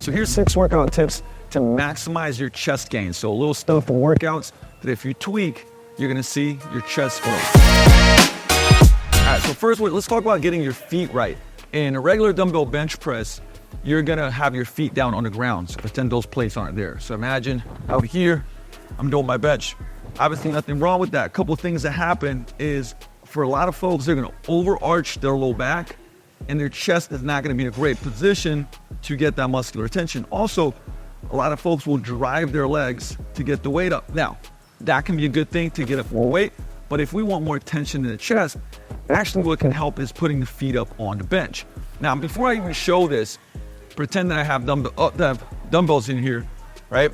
So here's 6 workout tips to maximize your chest gain. So a little stuff for workouts that if you tweak, you're gonna see your chest grow. All right, so first, let's talk about getting your feet right. In a regular dumbbell bench press, you're gonna have your feet down on the ground. So pretend those plates aren't there. So imagine out here, I'm doing my bench. Obviously nothing wrong with that. A couple of things that happen is for a lot of folks, they're gonna overarch their low back and their chest is not gonna be in a great position to get that muscular tension. Also, a lot of folks will drive their legs to get the weight up. Now, that can be a good thing to get up more weight, but if we want more tension in the chest, actually what can help is putting the feet up on the bench. Now, before I even show this, pretend that I have dumbbells in here, right?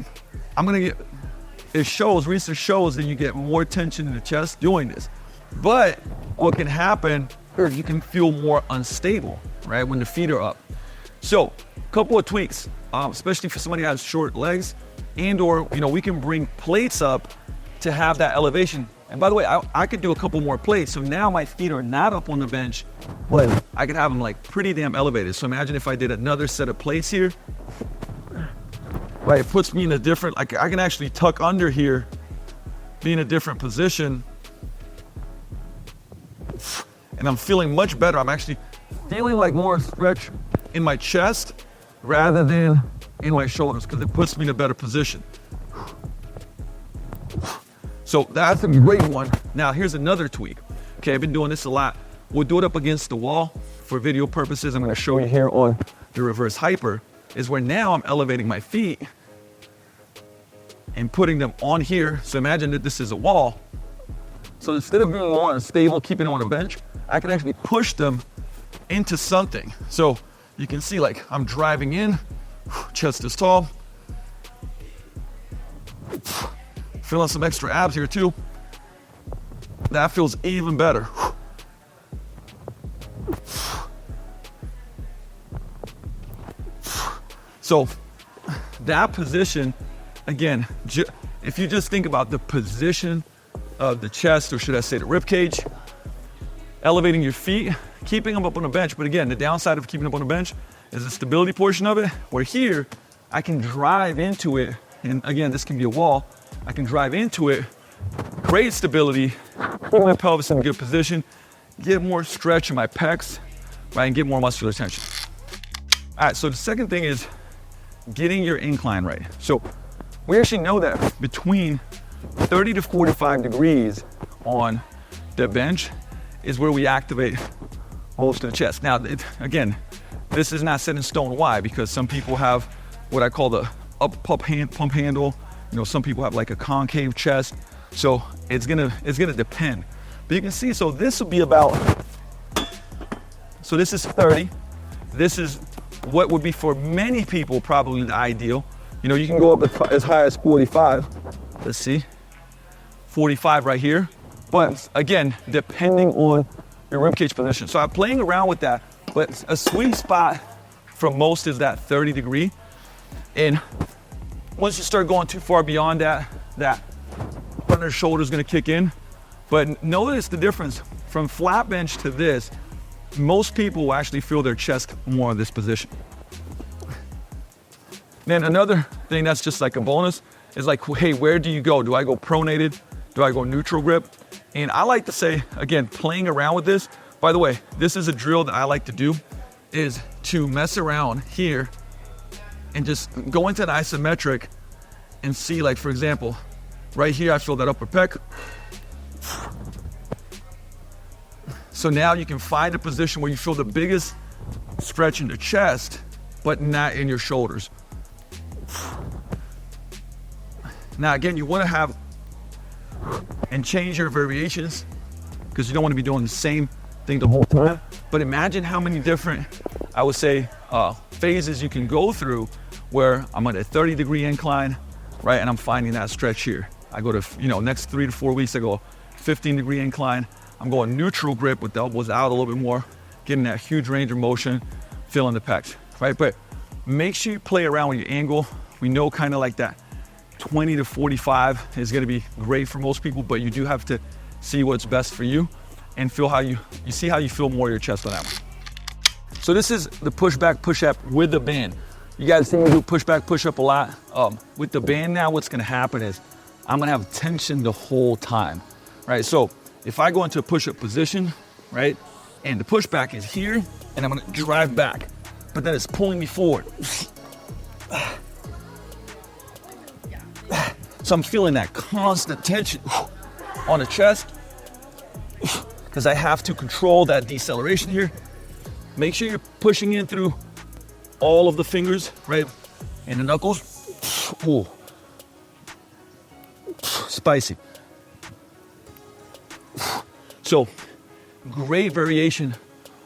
Research shows that you get more tension in the chest doing this. But what can happen is you can feel more unstable, right, when the feet are up. So, a couple of tweaks, especially for somebody who has short legs, and/or we can bring plates up to have that elevation. And by the way, I could do a couple more plates. So now my feet are not up on the bench, but I could have them like pretty damn elevated. So imagine if I did another set of plates here, right? It puts me in a different, I can actually tuck under here, be in a different position. And I'm feeling much better. I'm actually feeling like more stretch in my chest rather than in my shoulders because it puts me in a better position. So that's a great one. Now here's another tweak. Okay, I've been doing this a lot. We'll do it up against the wall for video purposes. I'm gonna show you here on the reverse hyper is where now I'm elevating my feet and putting them on here. So imagine that this is a wall. So instead of being more unstable, keeping them on a bench, I can actually push them into something. So you can see like I'm driving in, chest is tall. Feeling some extra abs here too. That feels even better. So that position, again, if you just think about the position of the chest, or should I say the rib cage, elevating your feet, keeping them up on a bench. But again, the downside of keeping them up on a bench is the stability portion of it, where here I can drive into it. And again, this can be a wall. I can drive into it, create stability, put my pelvis in a good position, get more stretch in my pecs, right, and get more muscular tension. All right, so the second thing is getting your incline right. So we actually know that between 30 to 45 degrees on the bench is where we activate most of the chest. Now, again, this is not set in stone. Why? Because some people have what I call the up pump handle. Some people have like a concave chest. So it's gonna depend. But you can see, so this will be about, so this is 30. This is what would be for many people probably the ideal. You can go up as high as 45. Let's see, 45 right here. But again, depending on your ribcage position. So I'm playing around with that, but a sweet spot for most is that 30 degree. And once you start going too far beyond that front of the shoulder is gonna kick in. But notice the difference from flat bench to this. Most people will actually feel their chest more in this position. Then another thing that's just like a bonus is like, hey, where do you go? Do I go pronated? Do I go neutral grip? And I like to say, again, playing around with this. By the way, this is a drill that I like to do, is to mess around here and just go into an isometric and see, like, for example, right here, I feel that upper pec. So now you can find a position where you feel the biggest stretch in the chest, but not in your shoulders. Now, again, you want to have and change your variations because you don't want to be doing the same thing the whole time. But imagine how many different, I would say, phases you can go through where I'm at a 30 degree incline, right? And I'm finding that stretch here. I go to, next 3 to 4 weeks, I go 15 degree incline. I'm going neutral grip with the elbows out a little bit more, getting that huge range of motion, feeling the pecs, right? But make sure you play around with your angle. We know kind of like that 20 to 45 is going to be great for most people, but you do have to see what's best for you and feel how you see how you feel more of your chest on that one. So this is the push back, push up with the band. You guys see me do push back, push up a lot. With the band now, what's gonna happen is I'm gonna have tension the whole time, right? So if I go into a push-up position, right, and the pushback is here, and I'm gonna drive back, but then it's pulling me forward. So I'm feeling that constant tension on the chest, because I have to control that deceleration here. Make sure you're pushing in through all of the fingers, right, and the knuckles. Ooh. Spicy. So great variation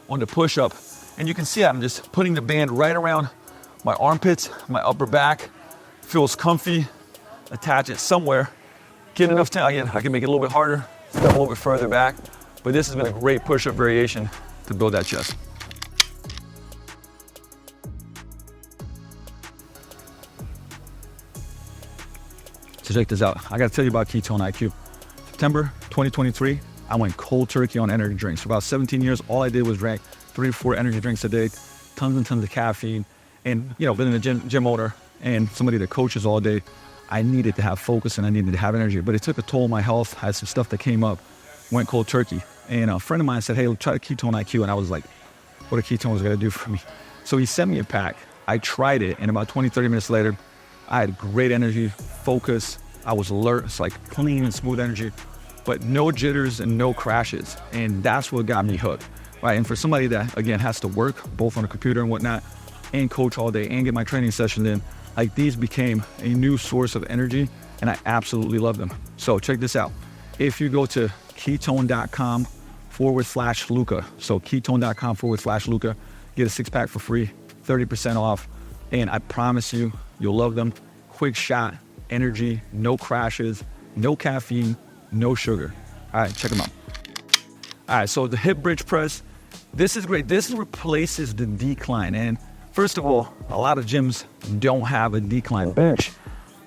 on the push-up. And you can see I'm just putting the band right around my armpits, my upper back. Feels comfy. Attach it somewhere. Get enough time. Again, I can make it a little bit harder, step a little bit further back. But this has been a great push-up variation to build that chest. So check this out. I gotta tell you about Ketone IQ. September 2023, I went cold turkey on energy drinks. For about 17 years, all I did was drink 3 or 4 energy drinks a day, tons and tons of caffeine. And you know, being a gym owner and somebody that coaches all day, I needed to have focus and I needed to have energy. But it took a toll on my health. I had some stuff that came up, went cold turkey. And a friend of mine said, hey, try the Ketone IQ. And I was like, what are ketones gonna do for me? So he sent me a pack. I tried it, and about 20, 30 minutes later, I had great energy, focus. I was alert. It's like clean and smooth energy, but no jitters and no crashes. And that's what got me hooked, right? And for somebody that, again, has to work both on a computer and whatnot, and coach all day and get my training sessions in, like these became a new source of energy, and I absolutely love them. So check this out. If you go to ketone.com/Luka, so ketone.com/Luka, get a 6-pack for free, 30% off. And I promise you, you'll love them. Quick shot, energy, no crashes, no caffeine, no sugar. All right, check them out. All right, so the hip bridge press, this is great. This replaces the decline. And first of all, a lot of gyms don't have a decline bench.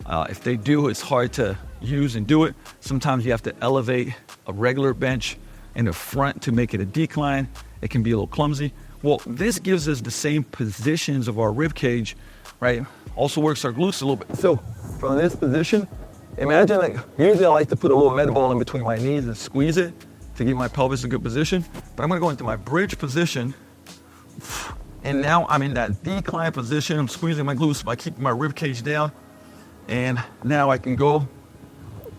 If they do, it's hard to use and do it. Sometimes you have to elevate a regular bench in the front to make it a decline. It can be a little clumsy. Well, this gives us the same positions of our rib cage, right? Also works our glutes a little bit. So from this position, imagine, like, usually I like to put a little med ball in between my knees and squeeze it to give my pelvis a good position. But I'm gonna go into my bridge position, and now I'm in that decline position. I'm squeezing my glutes by keeping my rib cage down. And now I can go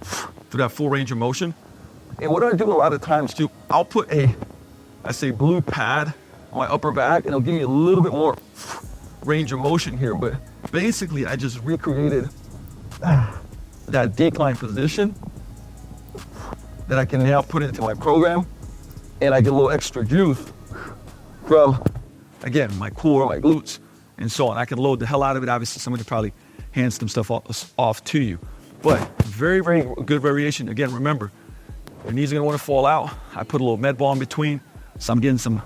through that full range of motion. And what I do a lot of times too, I'll put a blue pad on my upper back, and it'll give me a little bit more range of motion here. But basically, I just recreated that decline position that I can now put into my program, and I get a little extra juice from, again, my core, my glutes, and so on. I can load the hell out of it. Obviously, somebody probably hands some stuff off to you. But very, very good variation. Again, remember, your knees are gonna wanna fall out. I put a little med ball in between. So I'm getting some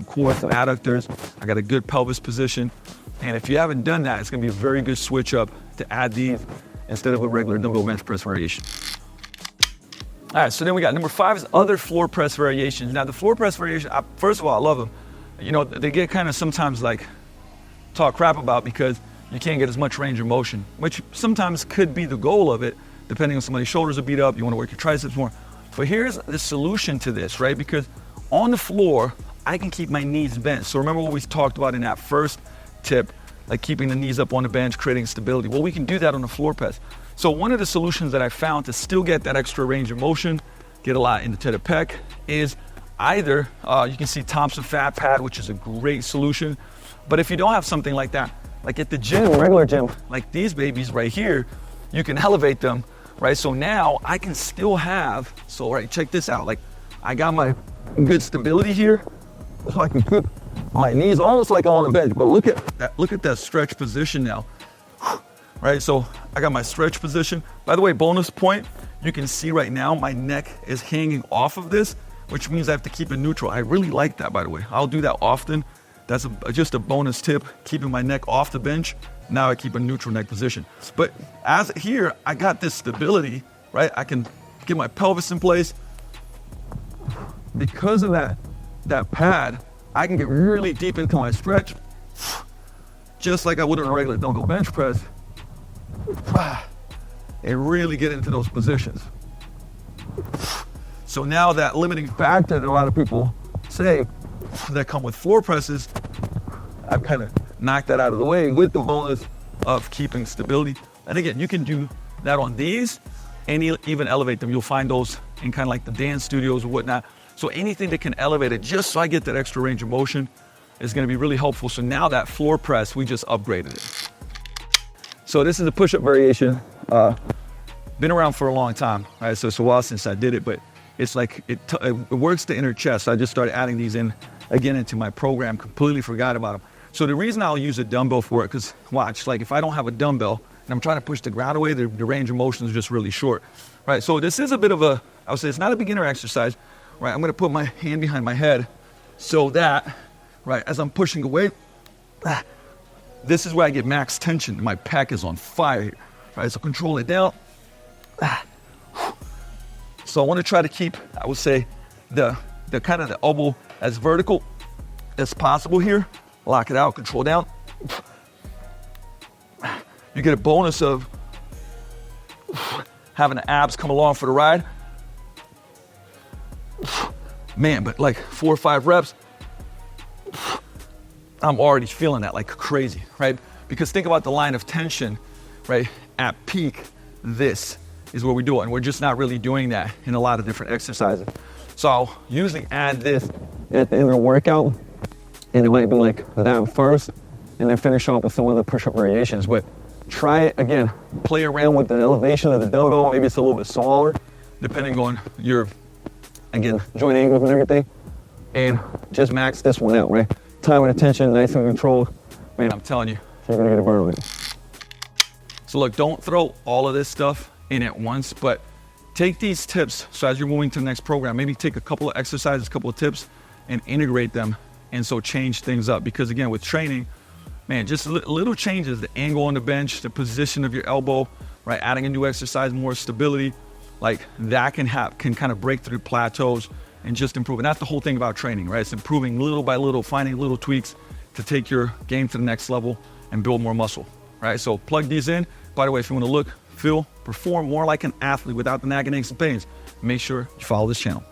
core, some adductors. I got a good pelvis position. And if you haven't done that, it's gonna be a very good switch up to add these instead of a regular dumbbell bench press variation. All right, so then we got number 5 is other floor press variations. Now the floor press variation, first of all, I love them. You know, they get kind of sometimes like talk crap about because you can't get as much range of motion, which sometimes could be the goal of it, depending on somebody's shoulders are beat up, you wanna work your triceps more. But here's the solution to this, right? Because on the floor, I can keep my knees bent. So remember what we talked about in that first tip, like keeping the knees up on the bench, creating stability. Well, we can do that on the floor press. So one of the solutions that I found to still get that extra range of motion, get a lot into the pec, is either, you can see Thompson Fat Pad, which is a great solution. But if you don't have something like that, like at the gym, regular gym, like these babies right here, you can elevate them, right? So now I can still have, so right, check this out. Like I got my good stability here, so I can put my knees almost like on the bench. But look at that stretch position now, right? So I got my stretch position. By the way, bonus point, you can see right now my neck is hanging off of this, which means I have to keep it neutral. I really like that, by the way. I'll do that often. That's just a bonus tip, keeping my neck off the bench. Now I keep a neutral neck position. But as here, I got this stability, right? I can get my pelvis in place. Because of that pad, I can get really deep into my stretch, just like I would on a regular dumbbell bench press, and really get into those positions. So now that limiting factor that a lot of people say that come with floor presses, I've kind of knocked that out of the way with the bonus of keeping stability. And again, you can do that on these and even elevate them. You'll find those in kind of like the dance studios or whatnot. So anything that can elevate it, just so I get that extra range of motion, is going to be really helpful. So now that floor press, we just upgraded it. So this is a push-up variation. Been around for a long time, right? So it's a while since I did it, but it's like it works the inner chest. So I just started adding these in again into my program. Completely forgot about them. So the reason I'll use a dumbbell for it, because watch, like if I don't have a dumbbell and I'm trying to push the ground away, the range of motion is just really short, right? So this is a bit of a, I would say it's not a beginner exercise, right? I'm going to put my hand behind my head so that, right, as I'm pushing away, this is where I get max tension. My pec is on fire here, right? So control it down. So I want to try to keep, I would say, the kind of the elbow as vertical as possible here. Lock it out, control down. You get a bonus of having the abs come along for the ride. Man, but like 4 or 5 reps, I'm already feeling that like crazy, right? Because think about the line of tension, right? At peak, this is where we do it. And we're just not really doing that in a lot of different exercises. So I'll usually add this at the end of the workout. And it might be like that first, and then finish off with some other push-up variations. But try it again. Play around with the elevation of the dumbbell. Maybe it's a little bit smaller, depending on your, again, joint angles and everything. And just max this one out, right? Time and attention, nice and controlled. Man, I'm telling you, you're gonna get a burn with it. So look, don't throw all of this stuff in at once, but take these tips. So as you're moving to the next program, maybe take a couple of exercises, a couple of tips, and integrate them. And so change things up, because again, with training, man, just little changes, the angle on the bench, the position of your elbow, right? Adding a new exercise, more stability, like that can kind of break through plateaus and just improve. And that's the whole thing about training, right? It's improving little by little, finding little tweaks to take your game to the next level and build more muscle, right? So plug these in. By the way, if you want to look, feel, perform more like an athlete without the nagging aches and pains, make sure you follow this channel.